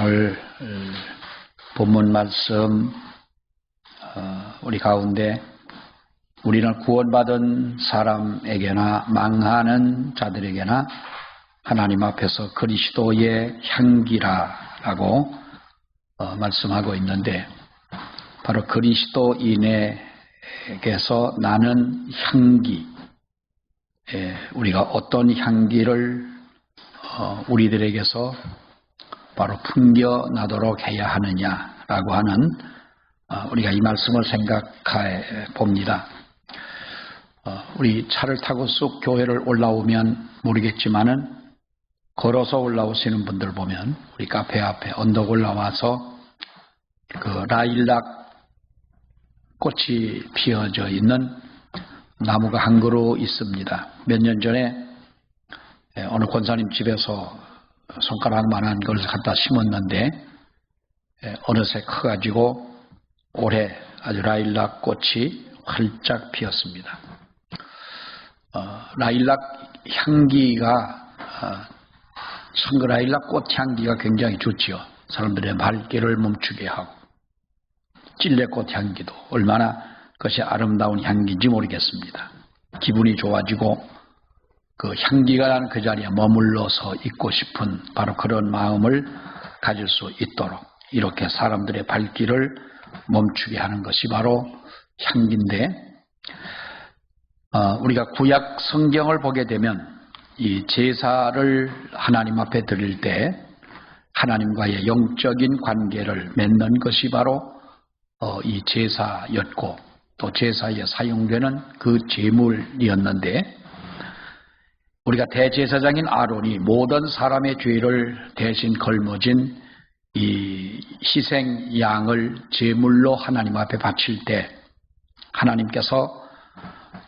오늘 본문 말씀 우리 가운데 우리는 구원받은 사람에게나 망하는 자들에게나 하나님 앞에서 그리스도의 향기라고 말씀하고 있는데, 바로 그리스도인에게서 나는 향기, 우리가 어떤 향기를 우리들에게서 바로 풍겨나도록 해야 하느냐라고 하는 우리가 이 말씀을 생각해 봅니다. 우리 차를 타고 쑥 교회를 올라오면 모르겠지만은 걸어서 올라오시는 분들 보면 우리 카페 앞에 언덕 올라와서 그 라일락 꽃이 피어져 있는 나무가 한 그루 있습니다. 몇 년 전에 어느 권사님 집에서 손가락만한 걸 갖다 심었는데 어느새 커가지고 올해 아주 라일락 꽃이 활짝 피었습니다. 라일락 향기가 참 그 라일락 꽃 향기가 굉장히 좋지요. 사람들의 발길을 멈추게 하고, 찔레꽃 향기도 얼마나 그것이 아름다운 향기인지 모르겠습니다. 기분이 좋아지고 그 향기가 나는 그 자리에 머물러서 있고 싶은 바로 그런 마음을 가질 수 있도록 이렇게 사람들의 발길을 멈추게 하는 것이 바로 향기인데, 우리가 구약 성경을 보게 되면 이 제사를 하나님 앞에 드릴 때 하나님과의 영적인 관계를 맺는 것이 바로 이 제사였고, 또 제사에 사용되는 그 제물이었는데, 우리가 대제사장인 아론이 모든 사람의 죄를 대신 걸머진 이 희생 양을 제물로 하나님 앞에 바칠 때 하나님께서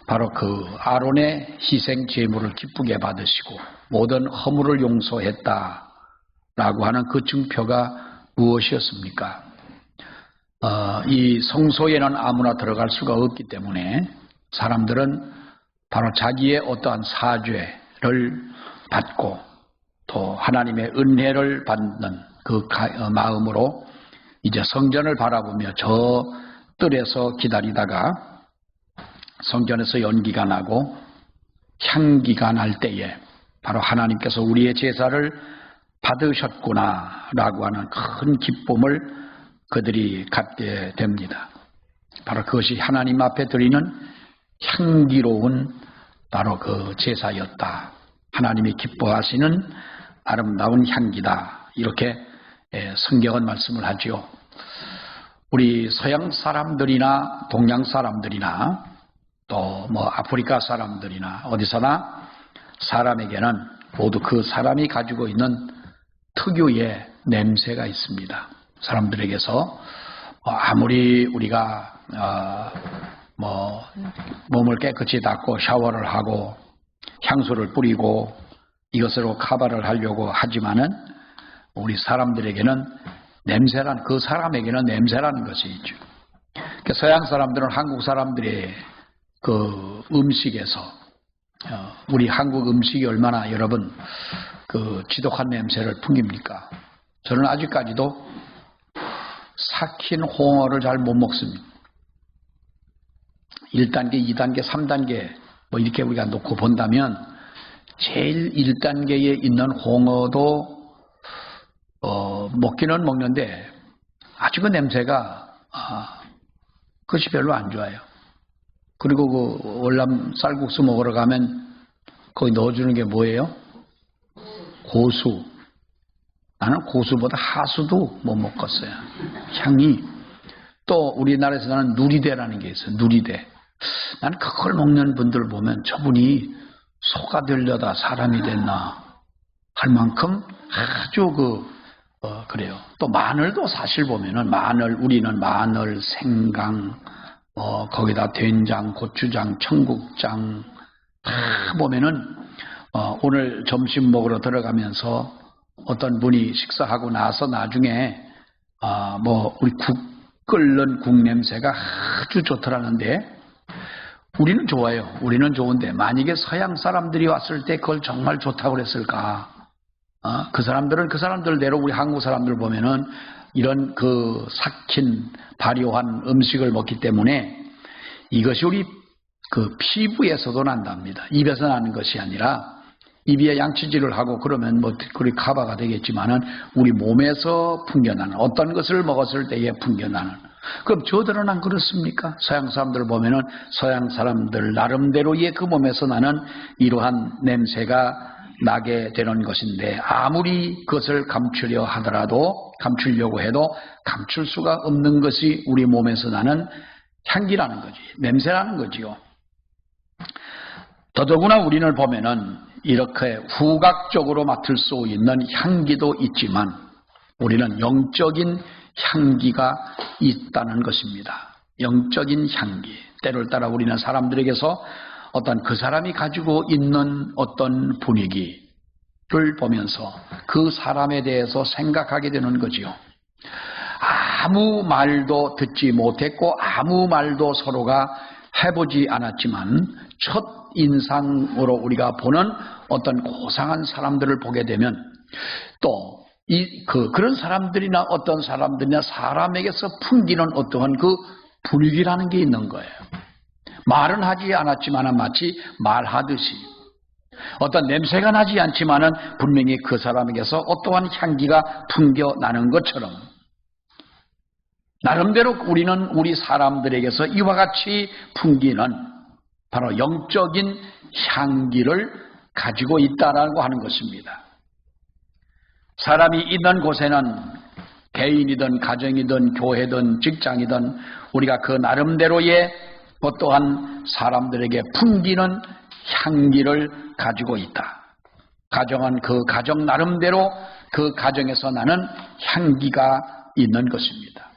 바로 그 아론의 희생 제물을 기쁘게 받으시고 모든 허물을 용서했다라고 하는 그 증표가 무엇이었습니까? 이 성소에는 아무나 들어갈 수가 없기 때문에 사람들은 바로 자기의 어떠한 사죄를 받고 또 하나님의 은혜를 받는 그 마음으로 이제 성전을 바라보며 저 뜰에서 기다리다가 성전에서 연기가 나고 향기가 날 때에 바로 하나님께서 우리의 제사를 받으셨구나 라고 하는 큰 기쁨을 그들이 갖게 됩니다. 바로 그것이 하나님 앞에 드리는 향기로운 바로 그 제사였다. 하나님이 기뻐하시는 아름다운 향기다. 이렇게 성경은 말씀을 하지요. 우리 서양 사람들이나 동양 사람들이나 또 뭐 아프리카 사람들이나 어디서나 사람에게는 모두 그 사람이 가지고 있는 특유의 냄새가 있습니다. 사람들에게서 아무리 우리가 몸을 깨끗이 닦고 샤워를 하고 향수를 뿌리고 이것으로 카바를 하려고 하지만은 우리 사람들에게는 냄새란, 그 사람에게는 냄새라는 것이 있죠. 서양 사람들은 한국 사람들의 그 음식에서 우리 한국 음식이 얼마나 여러분 그 지독한 냄새를 풍깁니까? 저는 아직까지도 삭힌 홍어를 잘 못 먹습니다. 1단계, 2단계, 3단계 뭐 이렇게 우리가 놓고 본다면 제일 1단계에 있는 홍어도 먹기는 먹는데 아주 그 냄새가 그것이 별로 안 좋아요. 그리고 그 월남 쌀국수 먹으러 가면 거기 넣어주는 게 뭐예요? 고수. 나는 고수보다 하수도 못 먹겠어요. 향이. 또 우리나라에서 나는 누리대라는 게 있어요. 누리대. 나는 그걸 먹는 분들 보면 저분이 소가 되려다 사람이 됐나 할 만큼 아주 그래요. 또 마늘도 사실 보면은 우리는 마늘, 생강, 거기다 된장, 고추장, 청국장 다 보면은 오늘 점심 먹으러 들어가면서 어떤 분이 식사하고 나서 나중에 우리 국 끓는 국 냄새가 아주 좋더라는데 우리는 좋아요. 우리는 좋은데 만약에 서양 사람들이 왔을 때 그걸 정말 좋다고 그랬을까? 그 사람들은 그 사람들대로 우리 한국 사람들 보면은 이런 그 삭힌 발효한 음식을 먹기 때문에 이것이 우리 그 피부에서도 난답니다. 입에서 나는 것이 아니라 입에 양치질을 하고 그러면 뭐 그리 커버가 되겠지만은 우리 몸에서 풍겨나는 어떤 것을 먹었을 때에 풍겨나는. 그럼 저들은 안 그렇습니까? 서양 사람들 보면은 서양 사람들 나름대로의 그 몸에서 나는 이러한 냄새가 나게 되는 것인데 아무리 그것을 감추려고 해도 감출 수가 없는 것이 우리 몸에서 나는 향기라는 거지, 냄새라는 거지요. 더더구나 우리를 보면은 이렇게 후각적으로 맡을 수 있는 향기도 있지만 우리는 영적인 향기가 있다는 것입니다. 영적인 향기. 때를 따라 우리는 사람들에게서 어떤 그 사람이 가지고 있는 어떤 분위기를 보면서 그 사람에 대해서 생각하게 되는 거지요. 아무 말도 듣지 못했고 아무 말도 서로가 해보지 않았지만 첫 인상으로 우리가 보는 어떤 고상한 사람들을 보게 되면 또 그런 사람들이나 어떤 사람들이나 사람에게서 풍기는 어떠한 그 분위기라는 게 있는 거예요. 말은 하지 않았지만 마치 말하듯이 어떤 냄새가 나지 않지만은 분명히 그 사람에게서 어떠한 향기가 풍겨나는 것처럼 나름대로 우리는 우리 사람들에게서 이와 같이 풍기는 바로 영적인 향기를 가지고 있다라고 하는 것입니다. 사람이 있는 곳에는 개인이든 가정이든 교회든 직장이든 우리가 그 나름대로의 어떠한 사람들에게 풍기는 향기를 가지고 있다. 가정은 그 가정 나름대로 그 가정에서 나는 향기가 있는 것입니다.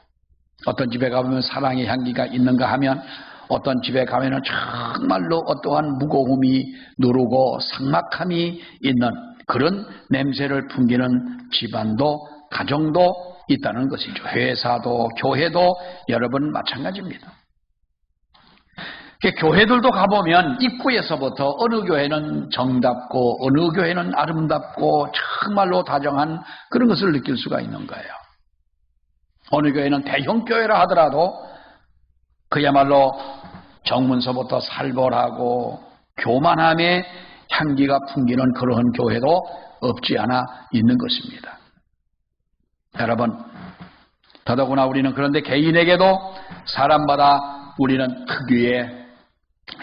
어떤 집에 가보면 사랑의 향기가 있는가 하면 어떤 집에 가면은 정말로 어떠한 무거움이 누르고 삭막함이 있는 그런 냄새를 풍기는 집안도 가정도 있다는 것이죠. 회사도 교회도 여러분 마찬가지입니다. 교회들도 가보면 입구에서부터 어느 교회는 정답고 어느 교회는 아름답고 정말로 다정한 그런 것을 느낄 수가 있는 거예요. 어느 교회는 대형 교회라 하더라도 그야말로 정문서부터 살벌하고 교만함의 향기가 풍기는 그러한 교회도 없지 않아 있는 것입니다. 여러분, 더더구나 우리는 그런데 개인에게도 사람마다 우리는 특유의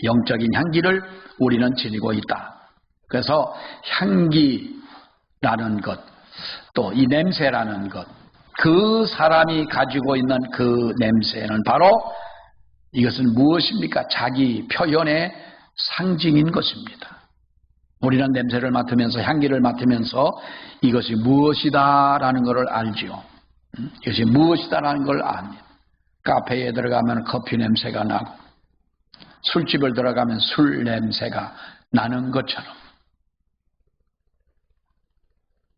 영적인 향기를 우리는 지니고 있다. 그래서 향기라는 것, 또 이 냄새라는 것, 그 사람이 가지고 있는 그 냄새는 바로 이것은 무엇입니까? 자기 표현의 상징인 것입니다. 우리는 냄새를 맡으면서 향기를 맡으면서 이것이 무엇이다라는 것을 알지요. 이것이 무엇이다라는 걸 압니다. 카페에 들어가면 커피 냄새가 나고 술집을 들어가면 술 냄새가 나는 것처럼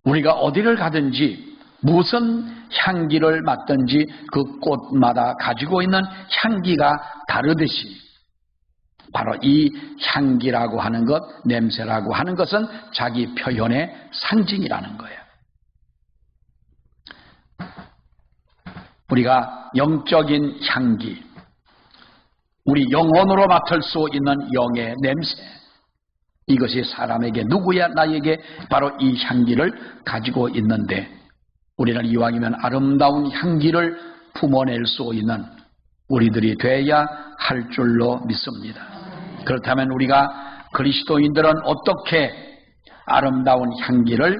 우리가 어디를 가든지 무슨 향기를 맡든지 그 꽃마다 가지고 있는 향기가 다르듯이 바로 이 향기라고 하는 것, 냄새라고 하는 것은 자기 표현의 상징이라는 거예요. 우리가 영적인 향기, 우리 영혼으로 맡을 수 있는 영의 냄새, 이것이 사람에게 누구야 나에게 바로 이 향기를 가지고 있는데 우리는 이왕이면 아름다운 향기를 품어낼 수 있는 우리들이 돼야 할 줄로 믿습니다. 그렇다면 우리가 그리스도인들은 어떻게 아름다운 향기를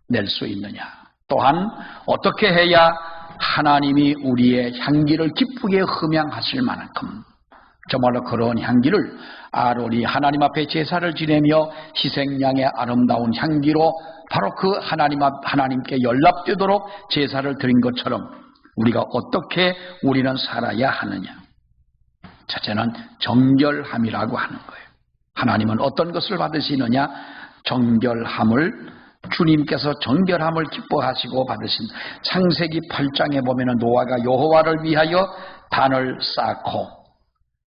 낼 수 있느냐? 또한 어떻게 해야 하나님이 우리의 향기를 기쁘게 흠양하실 만큼 정말로 그런 향기를 아론이 하나님 앞에 제사를 지내며 희생양의 아름다운 향기로 바로 그 하나님께 연락되도록 제사를 드린 것처럼 우리가 어떻게 우리는 살아야 하느냐? 첫째는 정결함이라고 하는 거예요. 하나님은 어떤 것을 받으시느냐? 정결함을, 주님께서 정결함을 기뻐하시고 받으신 창세기 8장에 보면 노아가 여호와를 위하여 단을 쌓고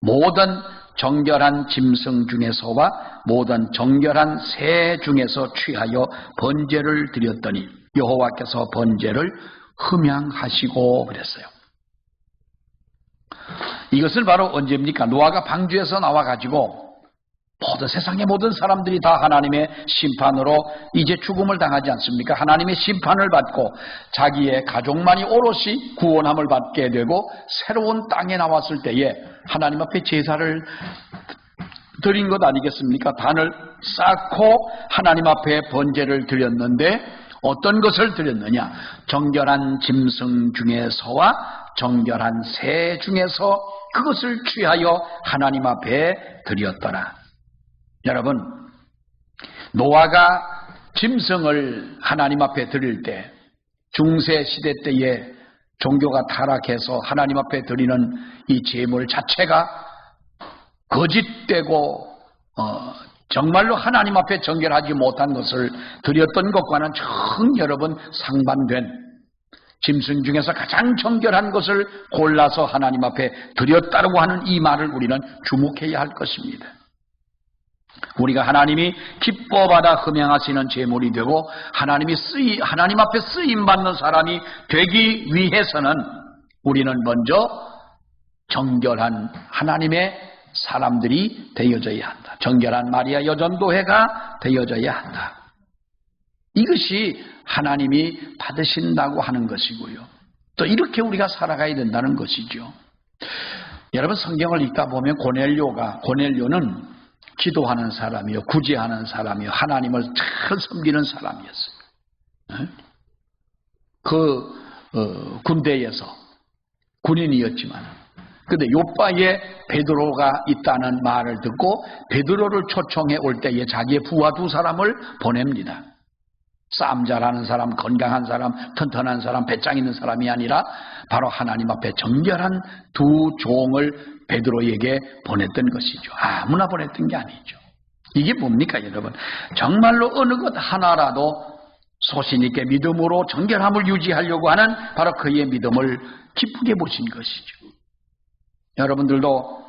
모든 정결한 짐승 중에서와 모든 정결한 새 중에서 취하여 번제를 드렸더니 여호와께서 번제를 흠양하시고 그랬어요. 이것은 바로 언제입니까? 노아가 방주에서 나와가지고 모든 세상의 모든 사람들이 다 하나님의 심판으로 이제 죽음을 당하지 않습니까? 하나님의 심판을 받고 자기의 가족만이 오롯이 구원함을 받게 되고 새로운 땅에 나왔을 때에 하나님 앞에 제사를 드린 것 아니겠습니까? 단을 쌓고 하나님 앞에 번제를 드렸는데 어떤 것을 드렸느냐? 정결한 짐승 중에서와 정결한 새 중에서 그것을 취하여 하나님 앞에 드렸더라. 여러분, 노아가 짐승을 하나님 앞에 드릴 때 중세 시대 때에 종교가 타락해서 하나님 앞에 드리는 이 제물 자체가 거짓되고 정말로 하나님 앞에 정결하지 못한 것을 드렸던 것과는 정 여러분 상반된 짐승 중에서 가장 정결한 것을 골라서 하나님 앞에 드렸다고 하는 이 말을 우리는 주목해야 할 것입니다. 우리가 하나님이 기뻐받아 흠양하시는 제물이 되고 하나님 앞에 쓰임받는 사람이 되기 위해서는 우리는 먼저 정결한 하나님의 사람들이 되어져야 한다. 정결한 마리아 여전도회가 되어져야 한다. 이것이 하나님이 받으신다고 하는 것이고요. 또 이렇게 우리가 살아가야 된다는 것이죠. 여러분, 성경을 읽다 보면 고넬료는 기도하는 사람이요, 구제하는 사람이요, 하나님을 잘 섬기는 사람이었어요. 군대에서 군인이었지만, 근데 요바에 베드로가 있다는 말을 듣고 베드로를 초청해 올 때에 자기의 부하 2사람을 보냅니다. 싸움 잘하는 사람, 건강한 사람, 튼튼한 사람, 배짱 있는 사람이 아니라 바로 하나님 앞에 정결한 2 종을 베드로에게 보냈던 것이죠. 아무나 보냈던 게 아니죠. 이게 뭡니까, 여러분? 정말로 어느 것 하나라도 소신 있게 믿음으로 정결함을 유지하려고 하는 바로 그의 믿음을 기쁘게 보신 것이죠. 여러분들도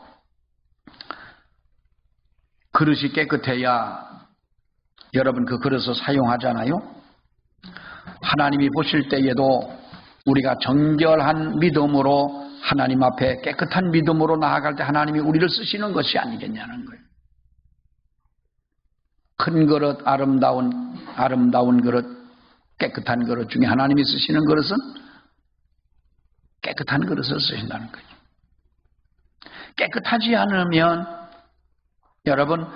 그릇이 깨끗해야 여러분 그 그릇을 사용하잖아요. 하나님이 보실 때에도 우리가 정결한 믿음으로 하나님 앞에 깨끗한 믿음으로 나아갈 때 하나님이 우리를 쓰시는 것이 아니겠냐는 거예요. 큰 그릇, 아름다운 그릇, 깨끗한 그릇 중에 하나님이 쓰시는 그릇은 깨끗한 그릇을 쓰신다는 거죠. 깨끗하지 않으면 여러분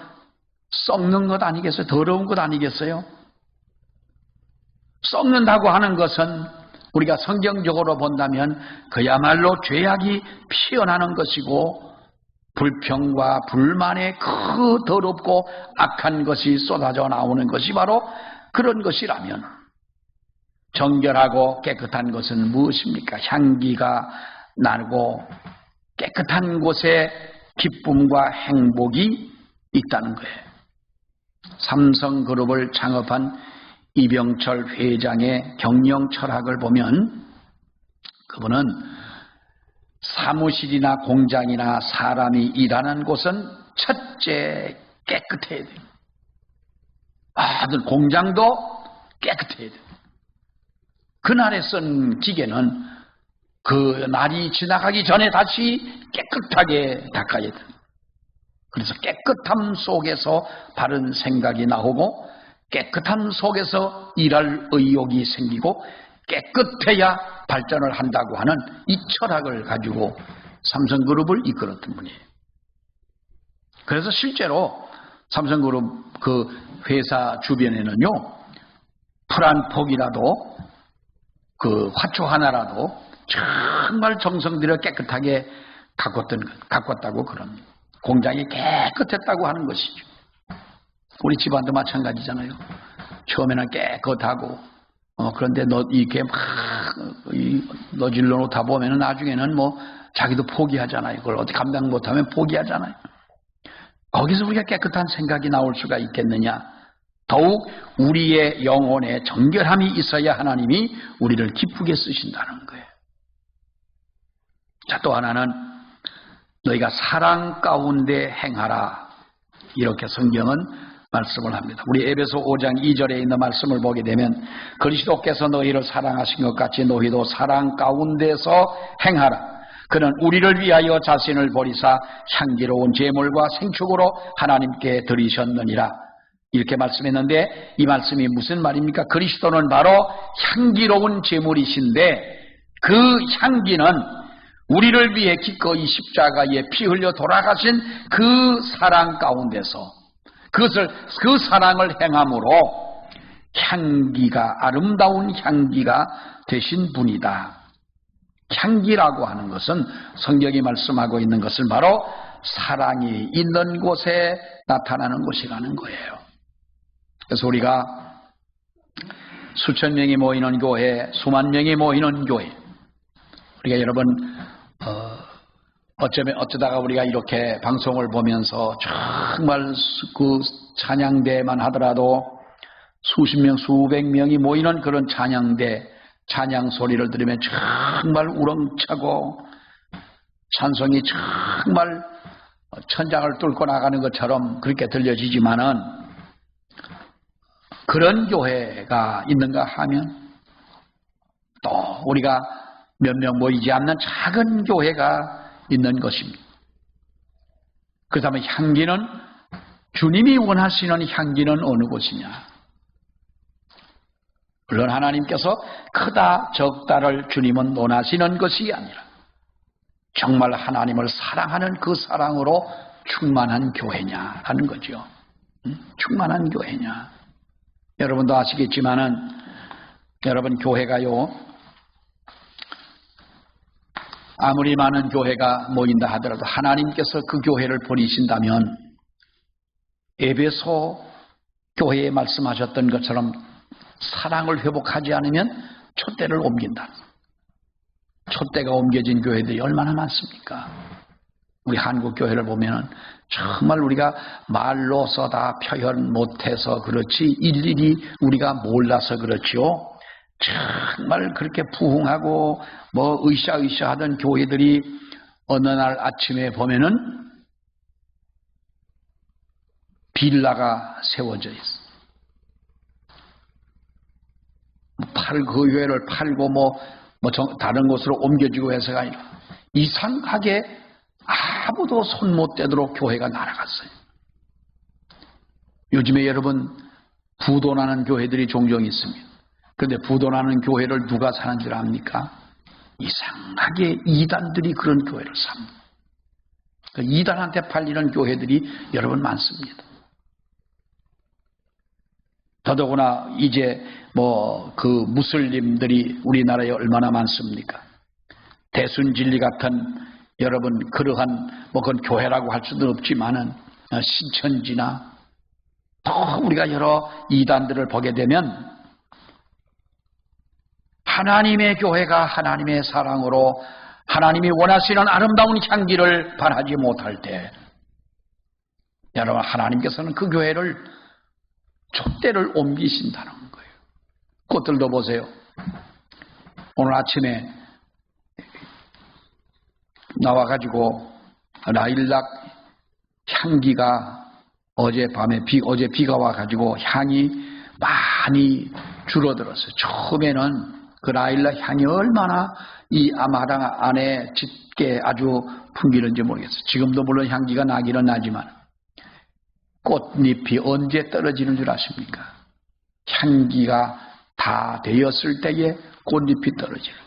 썩는 것 아니겠어요? 더러운 것 아니겠어요? 썩는다고 하는 것은 우리가 성경적으로 본다면 그야말로 죄악이 피어나는 것이고 불평과 불만의 그 더럽고 악한 것이 쏟아져 나오는 것이 바로 그런 것이라면 정결하고 깨끗한 것은 무엇입니까? 향기가 나고 깨끗한 곳에 기쁨과 행복이 있다는 거예요. 삼성그룹을 창업한 이병철 회장의 경영 철학을 보면 그분은 사무실이나 공장이나 사람이 일하는 곳은 첫째 깨끗해야 돼요. 모든 공장도 깨끗해야 돼요. 그날에 쓴 기계는 그 날이 지나가기 전에 다시 깨끗하게 닦아야 돼요. 그래서 깨끗함 속에서 바른 생각이 나오고 깨끗함 속에서 일할 의욕이 생기고 깨끗해야 발전을 한다고 하는 이 철학을 가지고 삼성그룹을 이끌었던 분이에요. 그래서 실제로 삼성그룹 그 회사 주변에는요, 풀 한 폭이라도 그 화초 하나라도 정말 정성 들여 깨끗하게 가꿨다고 그런 공장이 깨끗했다고 하는 것이죠. 우리 집안도 마찬가지잖아요. 처음에는 깨끗하고 그런데 이렇게 막 너질러 놓다 보면은 나중에는 뭐 자기도 포기하잖아요. 그걸 어떻게 감당 못하면 포기하잖아요. 거기서 우리가 깨끗한 생각이 나올 수가 있겠느냐? 더욱 우리의 영혼에 정결함이 있어야 하나님이 우리를 기쁘게 쓰신다는 거예요. 자, 또 하나는 너희가 사랑 가운데 행하라. 이렇게 성경은 말씀을 합니다. 우리 에베소 5장 2절에 있는 말씀을 보게 되면 그리스도께서 너희를 사랑하신 것 같이 너희도 사랑 가운데서 행하라. 그는 우리를 위하여 자신을 버리사 향기로운 제물과 생축으로 하나님께 드리셨느니라. 이렇게 말씀했는데 이 말씀이 무슨 말입니까? 그리스도는 바로 향기로운 제물이신데 그 향기는 우리를 위해 기꺼이 십자가에 피 흘려 돌아가신 그 사랑 가운데서 그 사랑을 행함으로 향기가 아름다운 향기가 되신 분이다. 향기라고 하는 것은 성경이 말씀하고 있는 것은 바로 사랑이 있는 곳에 나타나는 것이라는 거예요. 그래서 우리가 수천 명이 모이는 교회, 수만 명이 모이는 교회, 우리가 여러분 어쩌다가 우리가 이렇게 방송을 보면서 정말 그 찬양대만 하더라도 수십 명, 수백 명이 모이는 그런 찬양 소리를 들으면 정말 우렁차고 찬송이 정말 천장을 뚫고 나가는 것처럼 그렇게 들려지지만은 그런 교회가 있는가 하면 또 우리가 몇 명 모이지 않는 작은 교회가 있는 것입니다. 그렇다면 향기는 주님이 원하시는 향기는 어느 곳이냐? 물론 하나님께서 크다 적다를 주님은 원하시는 것이 아니라 정말 하나님을 사랑하는 그 사랑으로 충만한 교회냐라는 거죠. 충만한 교회냐? 여러분도 아시겠지만은 여러분 교회가요 아무리 많은 교회가 모인다 하더라도 하나님께서 그 교회를 버리신다면 에베소 교회에 말씀하셨던 것처럼 사랑을 회복하지 않으면 촛대를 옮긴다. 촛대가 옮겨진 교회들이 얼마나 많습니까? 우리 한국 교회를 보면은 정말 우리가 말로서 다 표현 못해서 그렇지 일일이 우리가 몰라서 그렇지요. 정말 그렇게 부흥하고 으쌰으쌰 하던 교회들이 어느 날 아침에 보면은 빌라가 세워져 있어. 그 교회를 팔고 다른 곳으로 옮겨지고 해서가 아니라 이상하게 아무도 손 못 대도록 교회가 날아갔어요. 요즘에 여러분 부도나는 교회들이 종종 있습니다. 그런데 부도나는 교회를 누가 사는 줄 압니까? 이상하게 이단들이 그런 교회를 삽니다. 이단한테 팔리는 교회들이 여러분 많습니다. 더더구나 이제 그 무슬림들이 우리나라에 얼마나 많습니까? 대순진리 같은 여러분 그러한 그건 교회라고 할 수도 없지만은 신천지나 또 우리가 여러 이단들을 보게 되면 하나님의 교회가 하나님의 사랑으로 하나님이 원하시는 아름다운 향기를 발하지 못할 때 여러분 하나님께서는 그 교회를 촛대를 옮기신다는 거예요. 꽃들도 보세요. 오늘 아침에 나와가지고 라일락 향기가 어제 비가 와가지고 향이 많이 줄어들었어요. 처음에는 그 라일락 향이 얼마나 이 마당 안에 짙게 아주 풍기는지 모르겠어요. 지금도 물론 향기가 나기는 나지만 꽃잎이 언제 떨어지는 줄 아십니까? 향기가 다 되었을 때에 꽃잎이 떨어지는.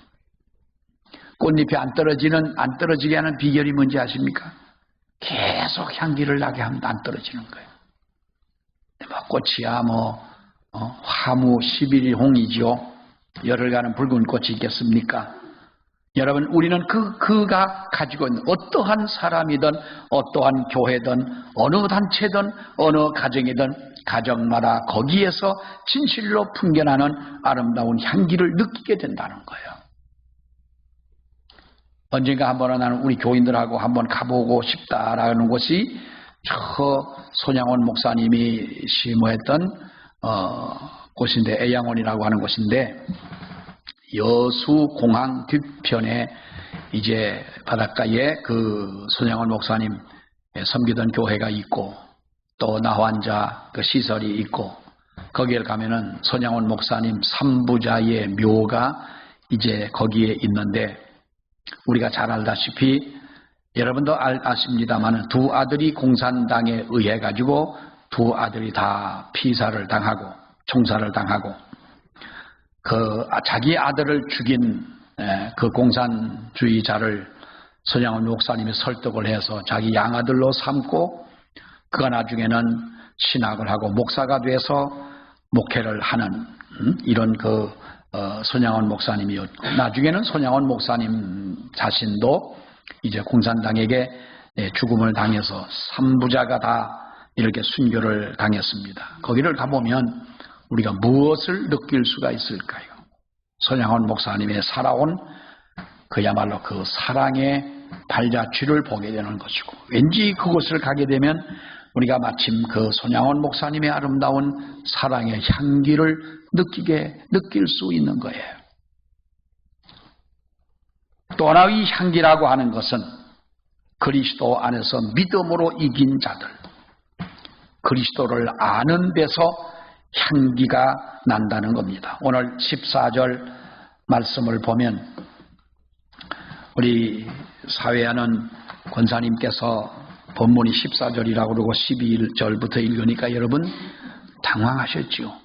꽃잎이 안 떨어지게 하는 비결이 뭔지 아십니까? 계속 향기를 나게 하면 안 떨어지는 거예요. 꽃이야 화무 11홍이지요. 열흘간은 붉은 꽃이 있겠습니까? 여러분 우리는 그가 가지고 있는 어떠한 사람이든 어떠한 교회든 어느 단체든 어느 가정이든 가정마다 거기에서 진실로 풍겨나는 아름다운 향기를 느끼게 된다는 거예요. 언젠가 한번은 나는 우리 교인들하고 한번 가보고 싶다라는 곳이 저 손양원 목사님이 심호했던 곳인데 애양원이라고 하는 곳인데 여수공항 뒤편에 이제 바닷가에 그 손양원 목사님 섬기던 교회가 있고 또 나환자 그 시설이 있고 거기에 가면은 손양원 목사님 삼부자의 묘가 이제 거기에 있는데 우리가 잘 알다시피 여러분도 아십니다만 두 아들이 공산당에 의해 가지고 두 아들이 다 피살을 당하고 총살을 당하고 그 자기 아들을 죽인 그 공산주의자를 손양원 목사님이 설득을 해서 자기 양아들로 삼고 그가 나중에는 신학을 하고 목사가 돼서 목회를 하는 이런 그 손양원 목사님이었고 나중에는 손양원 목사님 자신도 이제 공산당에게 죽음을 당해서 삼부자가 다 이렇게 순교를 당했습니다. 거기를 가보면 우리가 무엇을 느낄 수가 있을까요? 손양원 목사님의 살아온 그야말로 그 사랑의 발자취를 보게 되는 것이고 왠지 그곳을 가게 되면 우리가 마침 그 손양원 목사님의 아름다운 사랑의 향기를 느낄 수 있는 거예요. 또 하나의 향기라고 하는 것은 그리스도 안에서 믿음으로 이긴 자들, 그리스도를 아는 데서 향기가 난다는 겁니다. 오늘 14절 말씀을 보면 우리 사회하는 권사님께서 본문이 14절이라고 그러고 12절부터 읽으니까 여러분 당황하셨죠?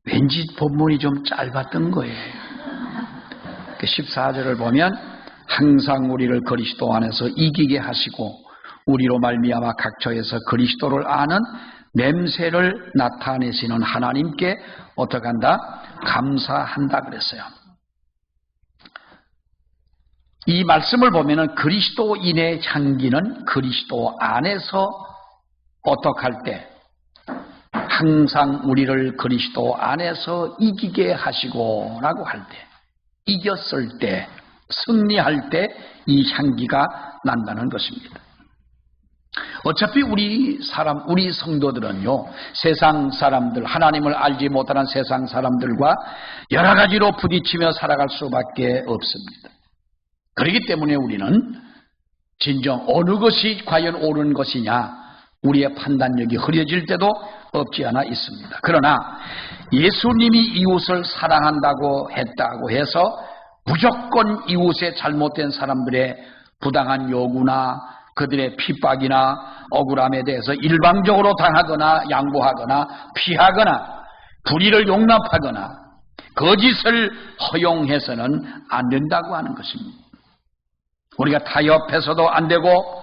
왠지 본문이 좀 짧았던 거예요. 14절을 보면 항상 우리를 그리스도 안에서 이기게 하시고 우리로 말미암아 각처에서 그리스도를 아는 냄새를 나타내시는 하나님께 어떻게 한다? 감사한다 그랬어요. 이 말씀을 보면은 그리스도인의 향기는 그리스도 안에서 어떻게 할 때 항상 우리를 그리스도 안에서 이기게 하시고 라고 할 때 이겼을 때 승리할 때 이 향기가 난다는 것입니다. 어차피 우리 성도들은요, 세상 사람들, 하나님을 알지 못하는 세상 사람들과 여러 가지로 부딪히며 살아갈 수밖에 없습니다. 그렇기 때문에 우리는 진정 어느 것이 과연 옳은 것이냐, 우리의 판단력이 흐려질 때도 없지 않아 있습니다. 그러나 예수님이 이웃을 사랑한다고 했다고 해서 무조건 이웃의 잘못된 사람들의 부당한 요구나 그들의 핍박이나 억울함에 대해서 일방적으로 당하거나 양보하거나 피하거나 불의를 용납하거나 거짓을 허용해서는 안 된다고 하는 것입니다. 우리가 타협해서도 안 되고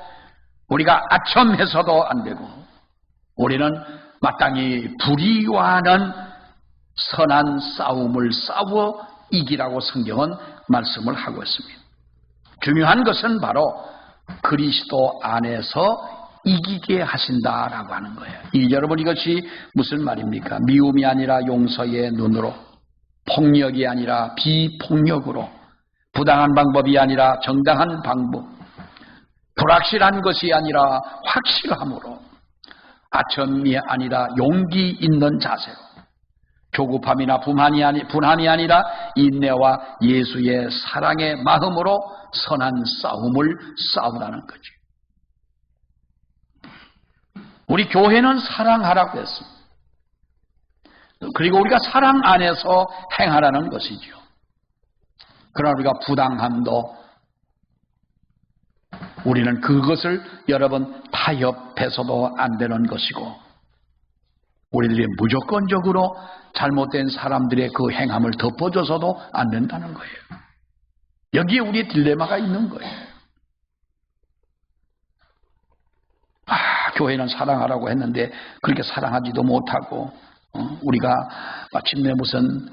우리가 아첨해서도 안 되고 우리는 마땅히 불의와는 선한 싸움을 싸워 이기라고 성경은 말씀을 하고 있습니다. 중요한 것은 바로 그리스도 안에서 이기게 하신다라고 하는 거예요. 여러분 이것이 무슨 말입니까? 미움이 아니라 용서의 눈으로, 폭력이 아니라 비폭력으로, 부당한 방법이 아니라 정당한 방법, 불확실한 것이 아니라 확실함으로, 아첨이 아니라 용기 있는 자세로, 조급함이나 분함이 아니라 인내와 예수의 사랑의 마음으로 선한 싸움을 싸우라는 거죠. 우리 교회는 사랑하라고 했습니다. 그리고 우리가 사랑 안에서 행하라는 것이죠. 그러나 우리가 부당함도 우리는 그것을 여러분 타협해서도 안 되는 것이고 우리들이 무조건적으로 잘못된 사람들의 그 행함을 덮어줘서도 안 된다는 거예요. 여기에 우리의 딜레마가 있는 거예요. 교회는 사랑하라고 했는데 그렇게 사랑하지도 못하고 우리가 마침내 무슨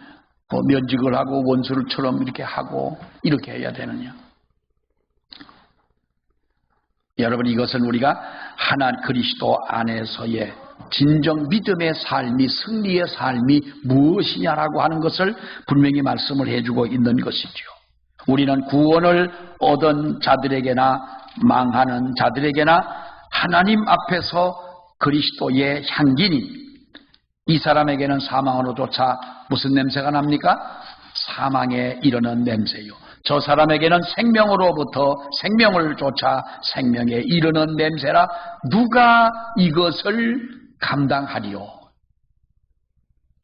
면직을 하고 원수를처럼 이렇게 하고 이렇게 해야 되느냐. 여러분 이것은 우리가 하나님 그리스도 안에서의 진정 믿음의 삶이 승리의 삶이 무엇이냐라고 하는 것을 분명히 말씀을 해주고 있는 것이죠. 우리는 구원을 얻은 자들에게나 망하는 자들에게나 하나님 앞에서 그리스도의 향기니 이 사람에게는 사망으로조차 무슨 냄새가 납니까? 사망에 이르는 냄새요. 저 사람에게는 생명으로부터 생명을 쫓아 생명에 이르는 냄새라 누가 이것을 감당하리요?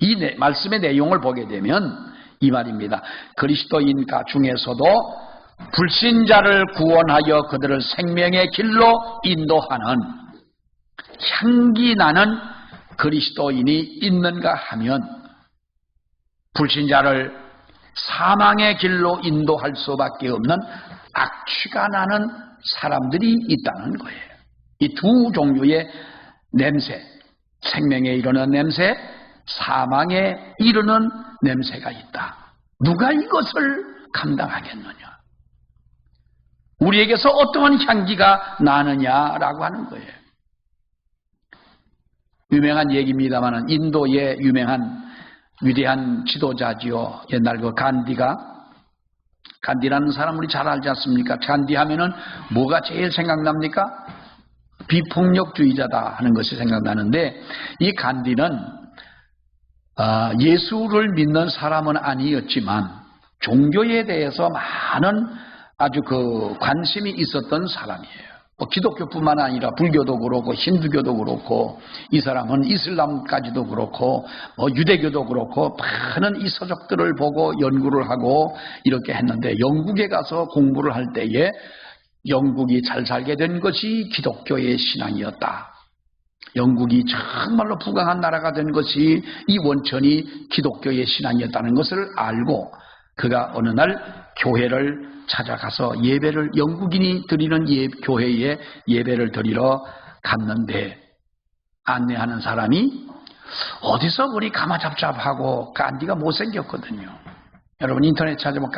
이 말씀의 내용을 보게 되면 이 말입니다. 그리스도인가 중에서도 불신자를 구원하여 그들을 생명의 길로 인도하는 향기 나는 그리스도인이 있는가 하면 불신자를 사망의 길로 인도할 수밖에 없는 악취가 나는 사람들이 있다는 거예요. 이 두 종류의 냄새, 생명에 이르는 냄새, 사망에 이르는 냄새가 있다. 누가 이것을 감당하겠느냐? 우리에게서 어떠한 향기가 나느냐라고 하는 거예요. 유명한 얘기입니다만 인도의 유명한 위대한 지도자지요. 옛날 그 간디라는 사람 우리 잘 알지 않습니까? 간디 하면은 뭐가 제일 생각납니까? 비폭력주의자다 하는 것이 생각나는데 이 간디는 예수를 믿는 사람은 아니었지만 종교에 대해서 많은 아주 그 관심이 있었던 사람이에요. 기독교뿐만 아니라 불교도 그렇고 힌두교도 그렇고 이 사람은 이슬람까지도 그렇고 유대교도 그렇고 많은 이 서적들을 보고 연구를 하고 이렇게 했는데 영국에 가서 공부를 할 때에 영국이 잘 살게 된 것이 기독교의 신앙이었다. 영국이 정말로 부강한 나라가 된 것이 이 원천이 기독교의 신앙이었다는 것을 알고 그가 어느 날 교회를 찾아가서 예배를 영국인이 드리는 교회에 예배를 드리러 갔는데 안내하는 사람이 어디서 머리 가마잡잡하고 간디가 못생겼거든요. 여러분 인터넷 찾아보면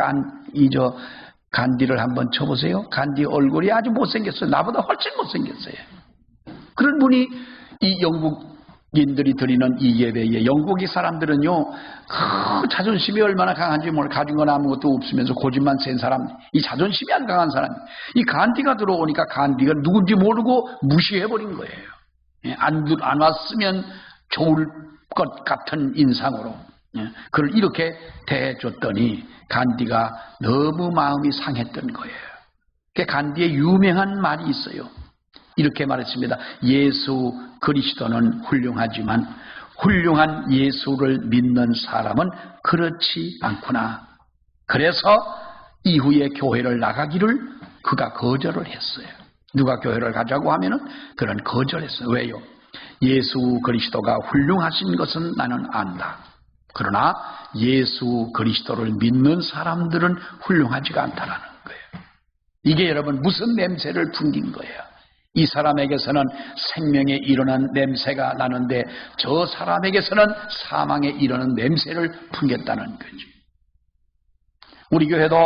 간디를 한번 쳐보세요. 간디 얼굴이 아주 못생겼어요. 나보다 훨씬 못생겼어요. 그런 분이 이 영국인들이 드리는 이 예배에 영국이 사람들은요 그 자존심이 얼마나 강한지 가진 건 아무것도 없으면서 고집만 센 사람, 이 자존심이 안 강한 사람, 이 간디가 들어오니까 간디가 누군지 모르고 무시해버린 거예요. 안 왔으면 좋을 것 같은 인상으로 그를 이렇게 대해줬더니 간디가 너무 마음이 상했던 거예요. 간디의 유명한 말이 있어요. 이렇게 말했습니다. 예수 그리스도는 훌륭하지만 훌륭한 예수를 믿는 사람은 그렇지 않구나. 그래서 이후에 교회를 나가기를 그가 거절을 했어요. 누가 교회를 가자고 하면은 그는 거절했어요. 왜요? 예수 그리스도가 훌륭하신 것은 나는 안다. 그러나 예수 그리스도를 믿는 사람들은 훌륭하지가 않다라는 거예요. 이게 여러분 무슨 냄새를 풍긴 거예요? 이 사람에게서는 생명에 이르는 냄새가 나는데 저 사람에게서는 사망에 이르는 냄새를 풍겼다는 거지. 우리 교회도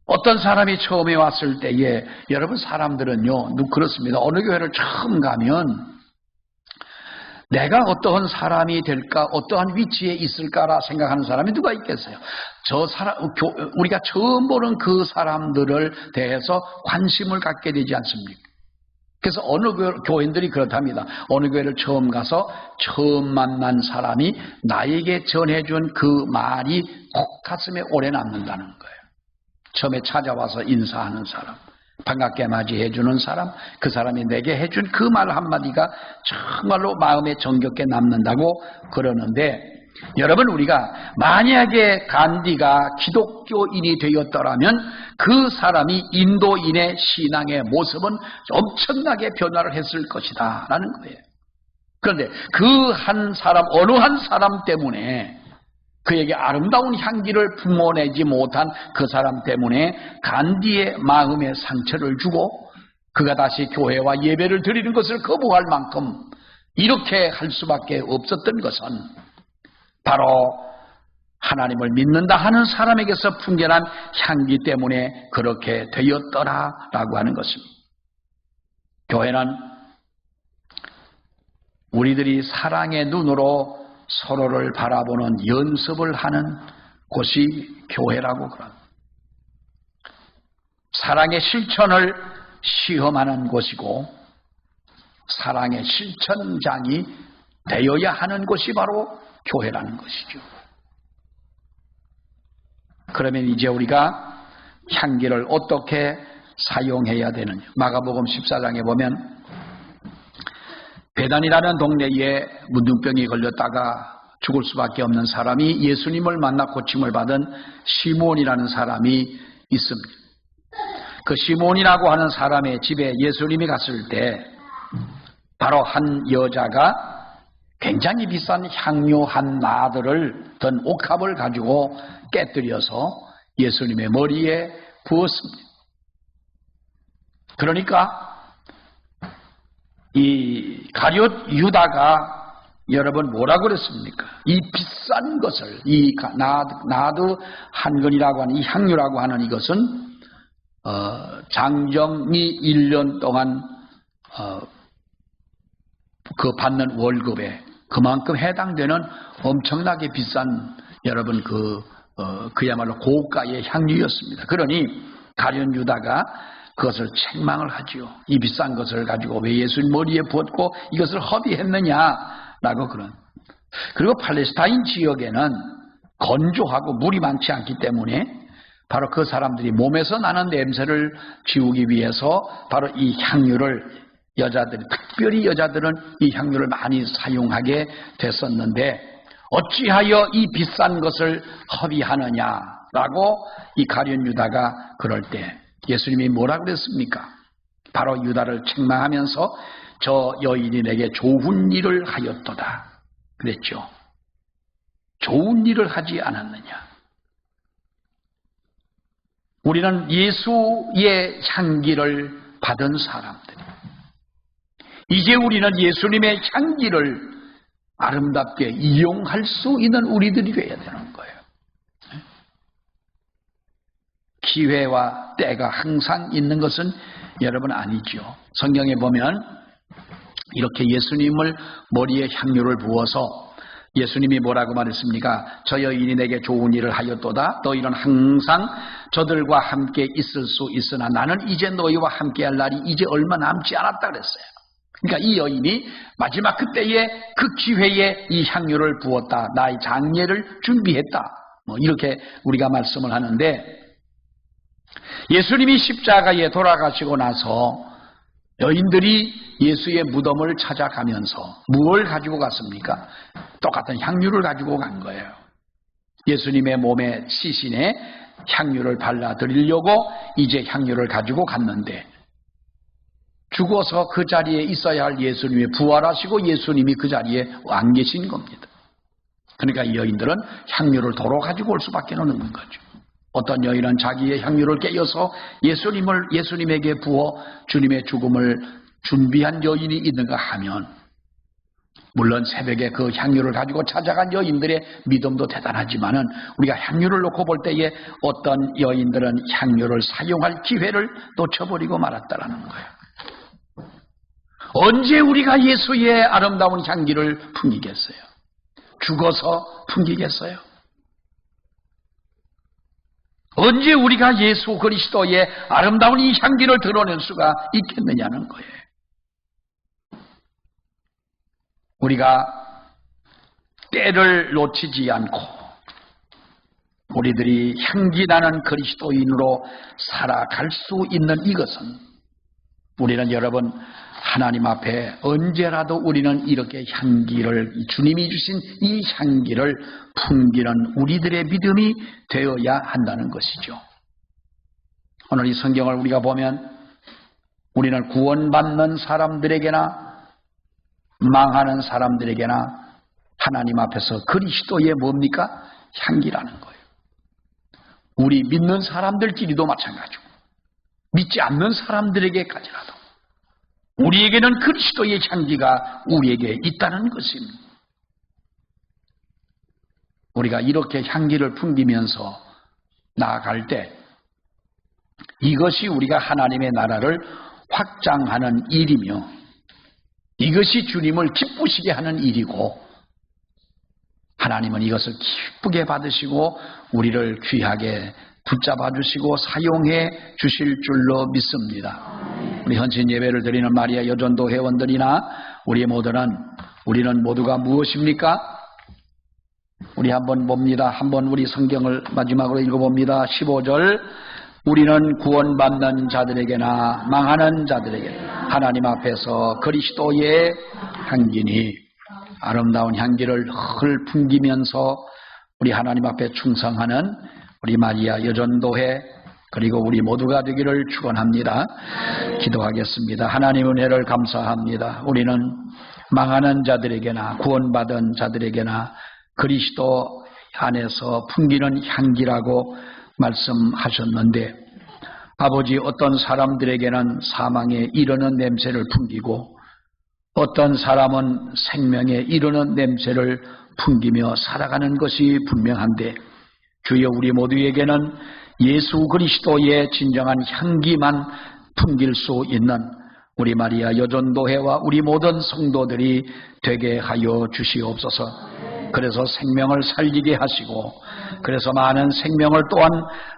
어떤 사람이 처음에 왔을 때에 여러분 사람들은요 그렇습니다. 어느 교회를 처음 가면 내가 어떠한 사람이 될까, 어떠한 위치에 있을까라 생각하는 사람이 누가 있겠어요? 우리가 처음 보는 그 사람들을 대해서 관심을 갖게 되지 않습니까? 그래서 어느 교인들이 그렇답니다. 어느 교회를 처음 가서 처음 만난 사람이 나에게 전해준 그 말이 꼭 가슴에 오래 남는다는 거예요. 처음에 찾아와서 인사하는 사람, 반갑게 맞이해주는 사람, 그 사람이 내게 해준 그 말 한마디가 정말로 마음에 정겹게 남는다고 그러는데 여러분 우리가 만약에 간디가 기독교인이 되었더라면 그 사람이 인도인의 신앙의 모습은 엄청나게 변화를 했을 것이다 라는 거예요. 그런데 그 한 사람 어느 한 사람 때문에 그에게 아름다운 향기를 품어내지 못한 그 사람 때문에 간디의 마음에 상처를 주고 그가 다시 교회와 예배를 드리는 것을 거부할 만큼 이렇게 할 수밖에 없었던 것은 바로 하나님을 믿는다 하는 사람에게서 풍겨난 향기 때문에 그렇게 되었더라라고 하는 것입니다. 교회는 우리들이 사랑의 눈으로 서로를 바라보는 연습을 하는 곳이 교회라고 그럽니다. 사랑의 실천을 시험하는 곳이고 사랑의 실천장이 되어야 하는 것이 바로 교회라는 것이죠. 그러면 이제 우리가 향기를 어떻게 사용해야 되느냐. 마가복음 14장에 보면 베단이라는 동네에 문둥병이 걸렸다가 죽을 수밖에 없는 사람이 예수님을 만나 고침을 받은 시몬이라는 사람이 있습니다. 그 시몬이라고 하는 사람의 집에 예수님이 갔을 때 바로 한 여자가 굉장히 비싼 향유 한 나들을 든 옥합을 가지고 깨뜨려서 예수님의 머리에 부었습니다. 그러니까 이 가룟 유다가 여러분 뭐라고 그랬습니까? 이 비싼 것을, 이 나드 한 근이라고 하는 이 향유라고 하는 이것은 장정이 1년 동안 그 받는 월급에 그만큼 해당되는 엄청나게 비싼 여러분 그야말로 고가의 향유였습니다. 그러니 가룟 유다가 그것을 책망을 하지요. 이 비싼 것을 가지고 왜 예수님 머리에 부었고 이것을 허비했느냐라고 그런. 그리고 팔레스타인 지역에는 건조하고 물이 많지 않기 때문에 바로 그 사람들이 몸에서 나는 냄새를 지우기 위해서 바로 이 향유를 특별히 여자들은 이 향유를 많이 사용하게 됐었는데 어찌하여 이 비싼 것을 허비하느냐라고 이 가룟 유다가 그럴 때 예수님이 뭐라 그랬습니까? 바로 유다를 책망하면서 저 여인이 내게 좋은 일을 하였도다 그랬죠. 좋은 일을 하지 않았느냐. 우리는 예수의 향기를 받은 사람들. 이제 우리는 예수님의 향기를 아름답게 이용할 수 있는 우리들이 되어야 되는 거예요. 기회와 때가 항상 있는 것은 여러분 아니죠. 성경에 보면 이렇게 예수님을 머리에 향유를 부어서 예수님이 뭐라고 말했습니까? 저 여인이 내게 좋은 일을 하였도다. 너희는 항상 저들과 함께 있을 수 있으나 나는 이제 너희와 함께할 날이 이제 얼마 남지 않았다 그랬어요. 그러니까 이 여인이 마지막 그때에 그 기회에 이 향유를 부었다. 나의 장례를 준비했다. 이렇게 우리가 말씀을 하는데 예수님이 십자가에 돌아가시고 나서 여인들이 예수의 무덤을 찾아가면서 무엇을 가지고 갔습니까? 똑같은 향유를 가지고 간 거예요. 예수님의 몸에 시신에 향유를 발라드리려고 이제 향유를 가지고 갔는데 죽어서 그 자리에 있어야 할 예수님이 부활하시고 예수님이 그 자리에 안 계신 겁니다. 그러니까 이 여인들은 향유를 도로 가지고 올 수밖에 없는 거죠. 어떤 여인은 자기의 향유를 깨어서 예수님에게 부어 주님의 죽음을 준비한 여인이 있는가 하면 물론 새벽에 그 향유를 가지고 찾아간 여인들의 믿음도 대단하지만은 우리가 향유를 놓고 볼 때에 어떤 여인들은 향유를 사용할 기회를 놓쳐버리고 말았다라는 거예요. 언제 우리가 예수의 아름다운 향기를 풍기겠어요? 죽어서 풍기겠어요? 언제 우리가 예수 그리스도의 아름다운 이 향기를 드러낼 수가 있겠느냐는 거예요. 우리가 때를 놓치지 않고 우리들이 향기나는 그리스도인으로 살아갈 수 있는 이것은 우리는 여러분 하나님 앞에 언제라도 우리는 이렇게 주님이 주신 이 향기를 풍기는 우리들의 믿음이 되어야 한다는 것이죠. 오늘 이 성경을 우리가 보면 우리는 구원받는 사람들에게나 망하는 사람들에게나 하나님 앞에서 그리스도의 뭡니까? 향기라는 거예요. 우리 믿는 사람들끼리도 마찬가지고 믿지 않는 사람들에게까지라도 우리에게는 그리스도의 향기가 우리에게 있다는 것입니다. 우리가 이렇게 향기를 풍기면서 나아갈 때 이것이 우리가 하나님의 나라를 확장하는 일이며 이것이 주님을 기쁘시게 하는 일이고 하나님은 이것을 기쁘게 받으시고 우리를 귀하게 붙잡아 주시고 사용해 주실 줄로 믿습니다. 우리 헌신 예배를 드리는 마리아 여전도 회원들이나 우리 모두는 우리는 모두가 무엇입니까? 우리 한번 봅니다. 한번 우리 성경을 마지막으로 읽어봅니다. 15절. 우리는 구원받는 자들에게나 망하는 자들에게나 하나님 앞에서 그리스도의 향기니, 아름다운 향기를 흘 풍기면서 우리 하나님 앞에 충성하는 우리 마리아 여전도회, 그리고 우리 모두가 되기를 축원합니다. 기도하겠습니다. 하나님 은혜를 감사합니다. 우리는 망하는 자들에게나 구원받은 자들에게나 그리스도 안에서 풍기는 향기라고 말씀하셨는데, 아버지, 어떤 사람들에게는 사망에 이르는 냄새를 풍기고 어떤 사람은 생명에 이르는 냄새를 풍기며 살아가는 것이 분명한데, 주여, 우리 모두에게는 예수 그리스도의 진정한 향기만 풍길 수 있는 우리 마리아 여전도회와 우리 모든 성도들이 되게 하여 주시옵소서. 그래서 생명을 살리게 하시고, 그래서 많은 생명을 또한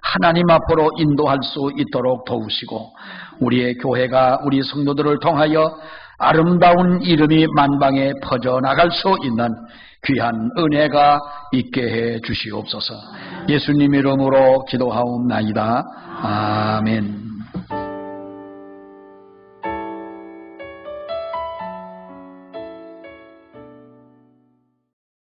하나님 앞으로 인도할 수 있도록 도우시고, 우리의 교회가 우리 성도들을 통하여 아름다운 이름이 만방에 퍼져나갈 수 있는 귀한 은혜가 있게 해 주시옵소서. 예수님 이름으로 기도하옵나이다. 아멘.